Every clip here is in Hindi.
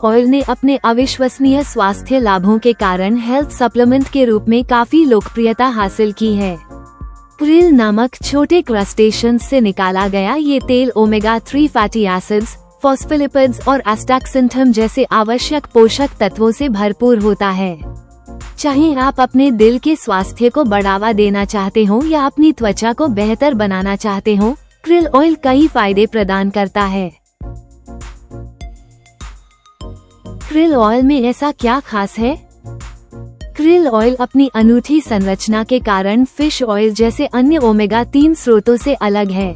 ऑयल ने अपने अविश्वसनीय स्वास्थ्य लाभों के कारण हेल्थ सप्लीमेंट के रूप में काफी लोकप्रियता हासिल की है। क्रिल नामक छोटे क्रस्टेशियंस से निकाला गया ये तेल ओमेगा 3 फैटी एसिड्स, फॉस्फोलिपिड्स और एस्टाक्सेंथम जैसे आवश्यक पोषक तत्वों से भरपूर होता है। चाहे आप अपने दिल के स्वास्थ्य को बढ़ावा देना चाहते हो या अपनी त्वचा को बेहतर बनाना चाहते हो, क्रिल ऑयल कई फायदे प्रदान करता है। क्रिल ऑयल में ऐसा क्या खास है? क्रिल ऑयल अपनी अनूठी संरचना के कारण फिश ऑयल जैसे अन्य ओमेगा 3 स्रोतों से अलग है।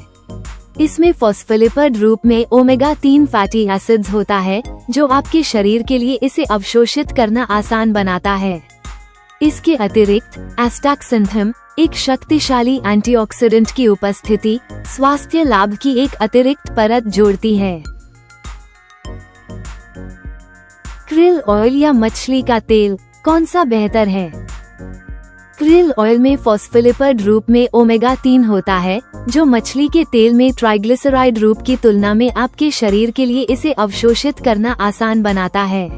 इसमें फॉस्फोलिपिड रूप में ओमेगा 3 फैटी एसिड्स होता है, जो आपके शरीर के लिए इसे अवशोषित करना आसान बनाता है। इसके अतिरिक्त एस्टाक्सेंथम, एक शक्तिशाली एंटीऑक्सीडेंट की उपस्थिति स्वास्थ्य लाभ की एक अतिरिक्त परत जोड़ती है। क्रिल ऑयल या मछली का तेल, कौन सा बेहतर है? क्रिल ऑयल में फॉस्फोलिपिड रूप में ओमेगा 3 होता है, जो मछली के तेल में ट्राइग्लिसराइड रूप की तुलना में आपके शरीर के लिए इसे अवशोषित करना आसान बनाता है।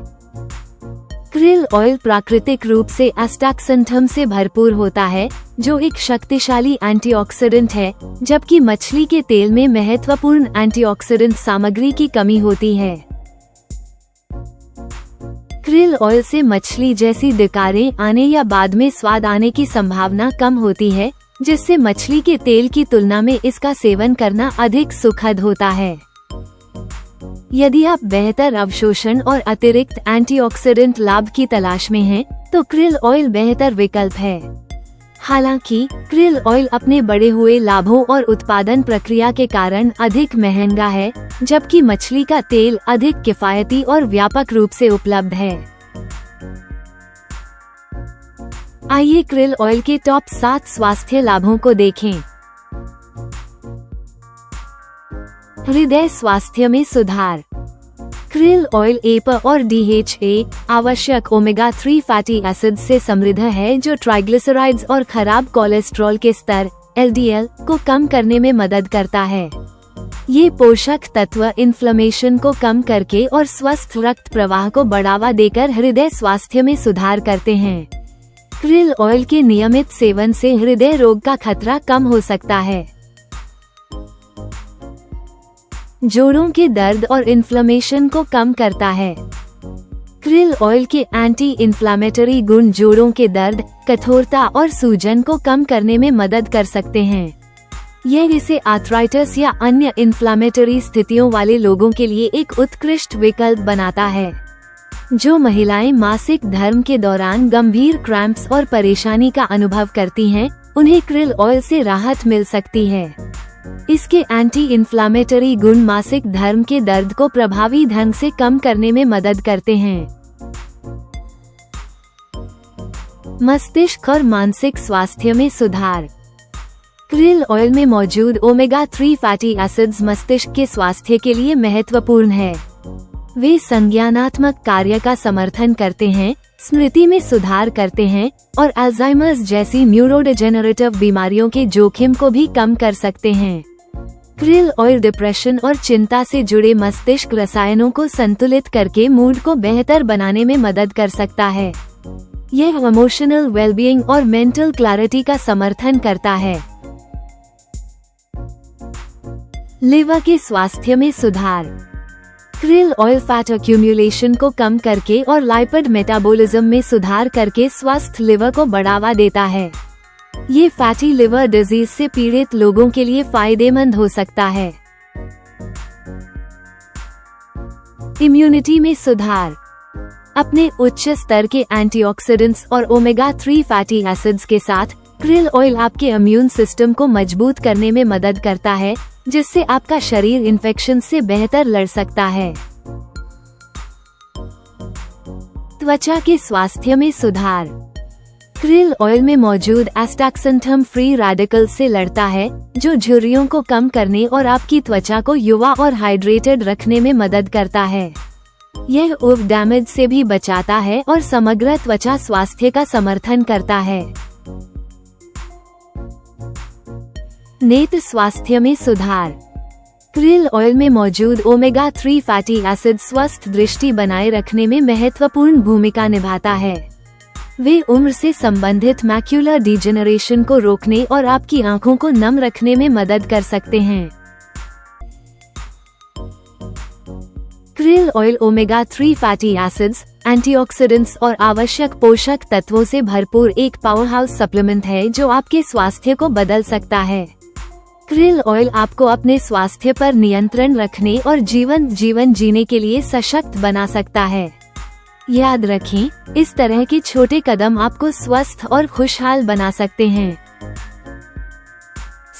क्रिल ऑयल प्राकृतिक रूप से एस्टाक्सेंथम से भरपूर होता है, जो एक शक्तिशाली एंटीऑक्सीडेंट है, जबकि मछली के तेल में महत्वपूर्ण एंटीऑक्सीडेंट सामग्री की कमी होती है। क्रिल ऑयल से मछली जैसी डकारें आने या बाद में स्वाद आने की संभावना कम होती है, जिससे मछली के तेल की तुलना में इसका सेवन करना अधिक सुखद होता है। यदि आप बेहतर अवशोषण और अतिरिक्त एंटीऑक्सीडेंट लाभ की तलाश में हैं, तो क्रिल ऑयल बेहतर विकल्प है। हालांकि क्रिल ऑयल अपने बढ़े हुए लाभों और उत्पादन प्रक्रिया के कारण अधिक महंगा है, जबकि मछली का तेल अधिक किफायती और व्यापक रूप से उपलब्ध है। आइए क्रिल ऑयल के टॉप 7 स्वास्थ्य लाभों को देखें। हृदय स्वास्थ्य में सुधार। क्रिल ऑयल एपा और DHA आवश्यक ओमेगा 3 फैटी एसिड से समृद्ध है, जो ट्राइग्लिसराइड्स और खराब कोलेस्ट्रॉल के स्तर LDL को कम करने में मदद करता है। ये पोषक तत्व इन्फ्लेमेशन को कम करके और स्वस्थ रक्त प्रवाह को बढ़ावा देकर हृदय स्वास्थ्य में सुधार करते हैं। क्रिल ऑयल के नियमित सेवन से हृदय रोग का खतरा कम हो सकता है। जोड़ों के दर्द और इन्फ्लेमेशन को कम करता है। क्रिल ऑयल के एंटी इन्फ्लामेटरी गुण जोड़ों के दर्द, कठोरता और सूजन को कम करने में मदद कर सकते हैं। यह इसे आर्थराइटिस या अन्य इन्फ्लामेटरी स्थितियों वाले लोगों के लिए एक उत्कृष्ट विकल्प बनाता है। जो महिलाएं मासिक धर्म के दौरान गंभीर क्रैम्प्स और परेशानी का अनुभव करती हैं, उन्हें क्रिल ऑयल से राहत मिल सकती है। इसके एंटी इन्फ्लामेटरी गुण मासिक धर्म के दर्द को प्रभावी ढंग से कम करने में मदद करते हैं। मस्तिष्क और मानसिक स्वास्थ्य में सुधार। क्रिल ऑयल में मौजूद ओमेगा 3 फैटी एसिड्स मस्तिष्क के स्वास्थ्य के लिए महत्वपूर्ण है। वे संज्ञानात्मक कार्य का समर्थन करते हैं, स्मृति में सुधार करते हैं और अल्जाइमर्स जैसी न्यूरोडेजेनरेटिव बीमारियों के जोखिम को भी कम कर सकते हैं। क्रिल ऑयल डिप्रेशन और चिंता से जुड़े मस्तिष्क रसायनों को संतुलित करके मूड को बेहतर बनाने में मदद कर सकता है। यह इमोशनल वेलबीइंग और मेंटल क्लैरिटी का समर्थन करता है। लिवर के स्वास्थ्य में सुधार। क्रिल ऑयल फैट एक्यूमुलेशन को कम करके और लाइपिड मेटाबॉलिज्म में सुधार करके स्वस्थ लिवर को बढ़ावा देता है। ये फैटी लिवर डिजीज से पीड़ित लोगों के लिए फायदेमंद हो सकता है। इम्यूनिटी में सुधार। अपने उच्च स्तर के एंटीऑक्सीडेंट्स और ओमेगा 3 फैटी एसिड्स के साथ क्रिल ऑयल आपके इम्यून सिस्टम को मजबूत करने में मदद करता है, जिससे आपका शरीर इन्फेक्शन से बेहतर लड़ सकता है। त्वचा के स्वास्थ्य में सुधार। क्रिल ऑयल में मौजूद एस्टाक्सेंथम फ्री रेडिकल से लड़ता है, जो झुर्रियों को कम करने और आपकी त्वचा को युवा और हाइड्रेटेड रखने में मदद करता है। यह UV डैमेज से भी बचाता है और समग्र त्वचा स्वास्थ्य का समर्थन करता है। नेत्र स्वास्थ्य में सुधार। क्रिल ऑयल में मौजूद ओमेगा 3 फैटी एसिड स्वस्थ दृष्टि बनाए रखने में महत्वपूर्ण भूमिका निभाता है। वे उम्र से संबंधित मैक्यूलर डिजेनरेशन को रोकने और आपकी आंखों को नम रखने में मदद कर सकते हैं। Krill oil omega 3 fatty acids, antioxidants और आवश्यक पोषक तत्वों से भरपूर एक पावरहाउस सप्लीमेंट है जो आपके स्वास्थ्य को बदल सकता है। क्रिल ऑयल आपको अपने स्वास्थ्य पर नियंत्रण रखने और जीवन जीने के लिए सशक्त बना सकता है। याद रखें, इस तरह के छोटे कदम आपको स्वस्थ और खुशहाल बना सकते हैं।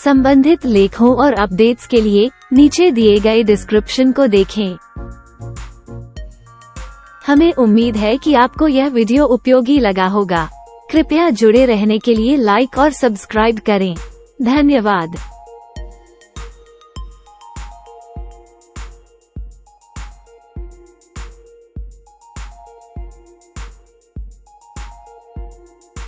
संबंधित लेखों और अपडेट्स के लिए नीचे दिए गए डिस्क्रिप्शन को देखें। हमें उम्मीद है कि आपको यह वीडियो उपयोगी लगा होगा। कृपया जुड़े रहने के लिए लाइक और सब्सक्राइब करें। धन्यवाद।